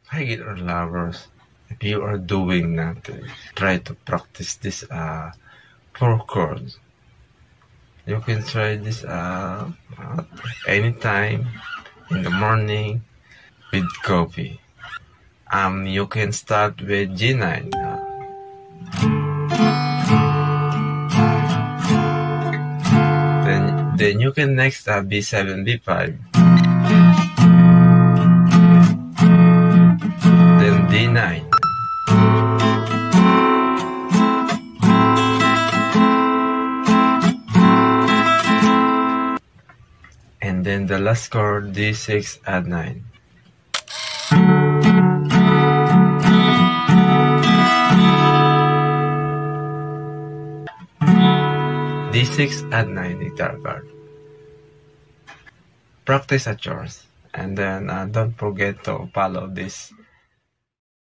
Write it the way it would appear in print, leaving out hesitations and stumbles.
Hi guitar lovers, if you are doing nothing, try to practice this 4 chords. You can try this anytime in the morning with coffee. You can start with G9. Then you can next B7, B5. Then D9. And then the last chord, D6, add 9. D6, add 9 guitar chord. Practice at yours. And then don't forget to follow this